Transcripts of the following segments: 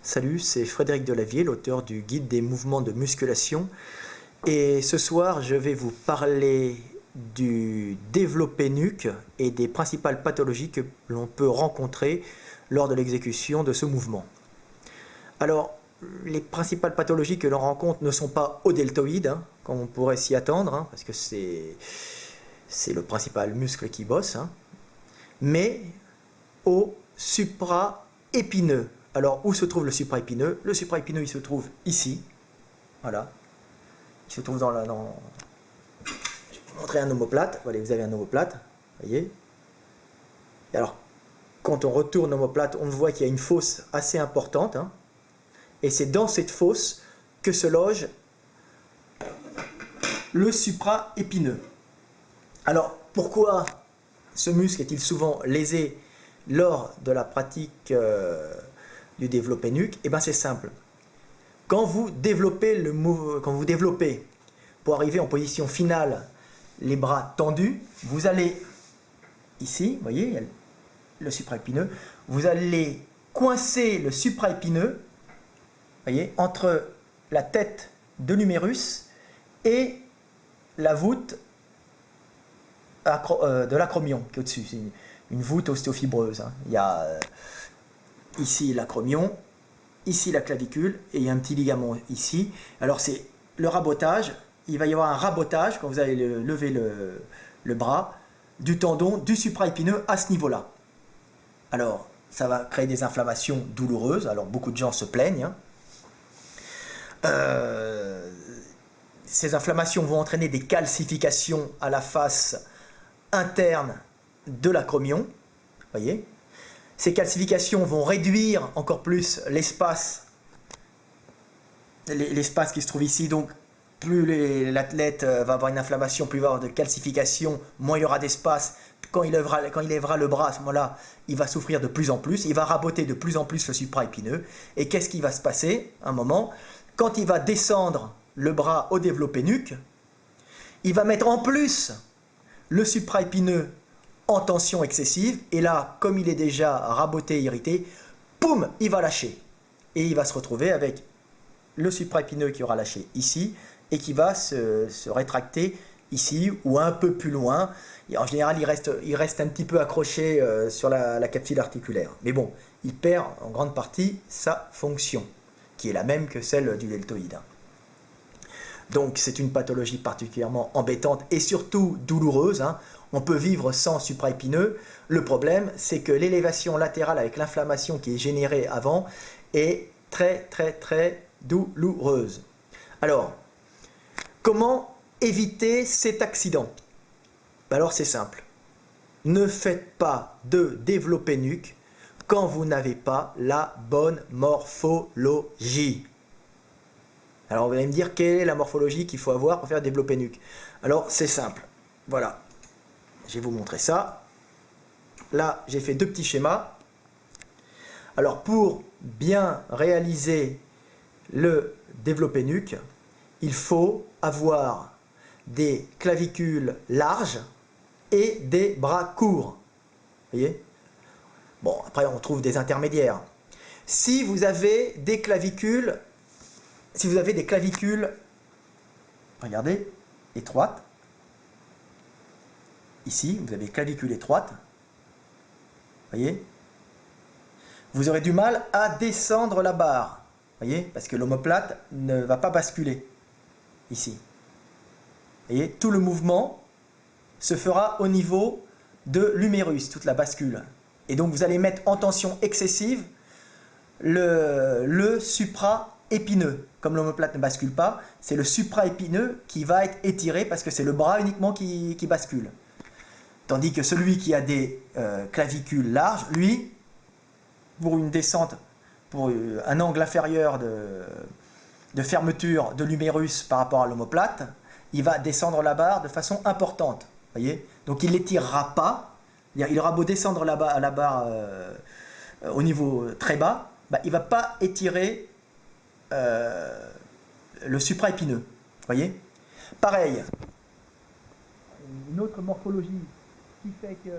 Salut, c'est Frédéric Delavier, l'auteur du guide des mouvements de musculation. Et ce soir, je vais vous parler du développé nuque et des principales pathologies que l'on peut rencontrer lors de l'exécution de ce mouvement. Alors, les principales pathologies que l'on rencontre ne sont pas au deltoïde, comme on pourrait s'y attendre, parce que c'est le principal muscle qui bosse, mais au supraépineux. Alors, où se trouve le supraépineux? Le supraépineux, il se trouve ici. Voilà. Il se trouve dans la... Je vais vous montrer un omoplate. Voilà, vous avez un omoplate. Voyez. Et alors, quand on retourne l'omoplate, on voit qu'il y a une fosse assez importante. Et c'est dans cette fosse que se loge le supraépineux. Alors, pourquoi ce muscle est-il souvent lésé lors de la pratique du développé nuque? Eh bien, c'est simple. Quand vous développez pour arriver en position finale, les bras tendus, vous allez ici, vous voyez, il y a le supraépineux, vous allez coincer le supraépineux, voyez, entre la tête de l'humérus et la voûte de l'acromion qui est au-dessus. C'est une voûte ostéofibreuse. Il y a ici l'acromion, ici la clavicule, et il y a un petit ligament ici. Alors c'est le rabotage, il va y avoir un rabotage quand vous allez lever le bras, du tendon, du supraépineux à ce niveau-là. Alors ça va créer des inflammations douloureuses, alors beaucoup de gens se plaignent. Ces inflammations vont entraîner des calcifications à la face interne de l'acromion, voyez. Ces calcifications vont réduire encore plus l'espace qui se trouve ici. Donc plus l'athlète va avoir une inflammation, plus il va avoir de calcification, moins il y aura d'espace. Quand il lèvera le bras, à ce moment-là, il va souffrir de plus en plus, il va raboter de plus en plus le supraépineux. Et qu'est-ce qui va se passer à un moment? Quand il va descendre le bras au développé nuque, il va mettre en plus le supraépineux en tension excessive, et là, comme il est déjà raboté, irrité, poum, il va lâcher. Et il va se retrouver avec le supraépineux qui aura lâché ici, et qui va se rétracter ici, ou un peu plus loin. Et en général, il reste un petit peu accroché sur la capsule articulaire. Mais bon, il perd en grande partie sa fonction, qui est la même que celle du deltoïde. Donc c'est une pathologie particulièrement embêtante et surtout douloureuse. On peut vivre sans supraépineux. Le problème, c'est que l'élévation latérale avec l'inflammation qui est générée avant est très douloureuse. Alors, comment éviter cet accident? Alors c'est simple. Ne faites pas de développé nuque quand vous n'avez pas la bonne morphologie. Alors vous allez me dire quelle est la morphologie qu'il faut avoir pour faire développer nuque. Alors c'est simple, voilà, je vais vous montrer ça. Là j'ai fait deux petits schémas. Alors pour bien réaliser le développé nuque, il faut avoir des clavicules larges et des bras courts. Vous voyez? Bon, après on trouve des intermédiaires. Si vous avez des clavicules, regardez, étroites, ici, vous avez clavicule étroite, voyez, vous aurez du mal à descendre la barre, voyez, parce que l'omoplate ne va pas basculer, ici. Voyez, tout le mouvement se fera au niveau de l'humérus, toute la bascule. Et donc vous allez mettre en tension excessive le supraépineux. Comme l'omoplate ne bascule pas, c'est le supraépineux qui va être étiré parce que c'est le bras uniquement qui bascule. Tandis que celui qui a des clavicules larges, lui, pour une descente, pour un angle inférieur de fermeture de l'humérus par rapport à l'omoplate, il va descendre la barre de façon importante. Voyez, donc il ne l'étirera pas. Il aura beau descendre la barre au niveau très bas, il ne va pas étirer le supraépineux. Voyez. Pareil, une autre morphologie qui fait que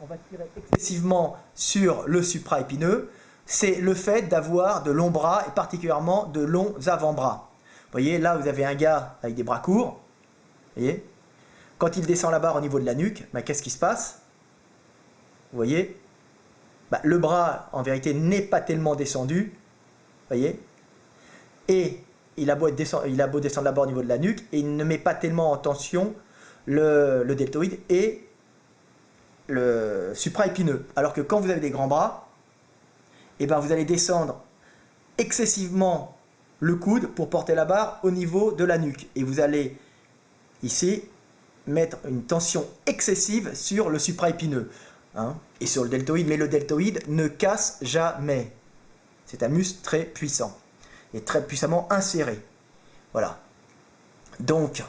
on va tirer excessivement sur le supraépineux. c'est le fait d'avoir de longs bras et particulièrement de longs avant-bras. Vous voyez, là vous avez un gars avec des bras courts. Vous voyez, quand il descend la barre au niveau de la nuque, bah, qu'est-ce qui se passe? Vous voyez, bah, le bras en vérité n'est pas tellement descendu. Vous voyez, et il a beau descendre la barre au niveau de la nuque et il ne met pas tellement en tension le deltoïde et le supraépineux. Alors que quand vous avez des grands bras, et ben vous allez descendre excessivement le coude pour porter la barre au niveau de la nuque. Et vous allez ici mettre une tension excessive sur le supraépineux et sur le deltoïde. Mais le deltoïde ne casse jamais. C'est un muscle très puissant et très puissamment inséré. Voilà. Donc,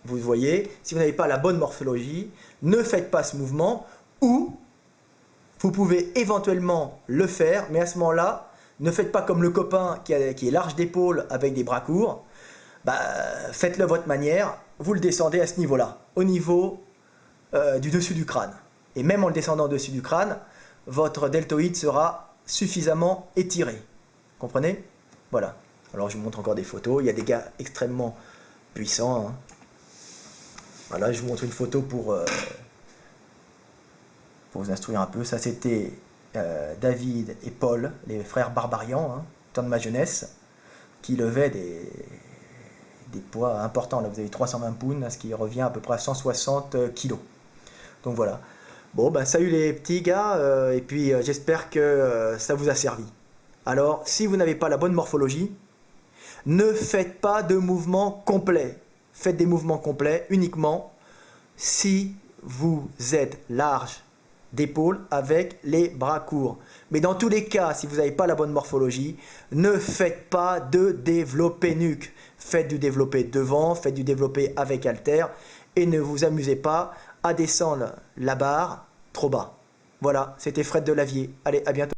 vous voyez, si vous n'avez pas la bonne morphologie, ne faites pas ce mouvement ou vous pouvez éventuellement le faire, mais à ce moment-là, ne faites pas comme le copain qui est large d'épaule avec des bras courts. Bah, faites-le votre manière, vous le descendez à ce niveau-là, au niveau du dessus du crâne. Et même en le descendant au-dessus du crâne, votre deltoïde sera suffisamment étiré. Comprenez? Voilà. Alors je vous montre encore des photos. Il y a des gars extrêmement puissants. Voilà, je vous montre une photo pour vous instruire un peu. Ça, c'était David et Paul, les frères Barbarian, temps de ma jeunesse, qui levaient des poids importants. Là, vous avez 320 pounds, ce qui revient à peu près à 160 kilos. Donc voilà. Bon, ben salut les petits gars, et puis j'espère que ça vous a servi. Alors, si vous n'avez pas la bonne morphologie, ne faites pas de mouvements complets. Faites des mouvements complets uniquement si vous êtes large d'épaule avec les bras courts. Mais dans tous les cas, si vous n'avez pas la bonne morphologie, ne faites pas de développé nuque. Faites du développé devant, faites du développé avec halter et ne vous amusez pas à descendre la barre trop bas. Voilà, c'était Fred Delavier. Allez, à bientôt.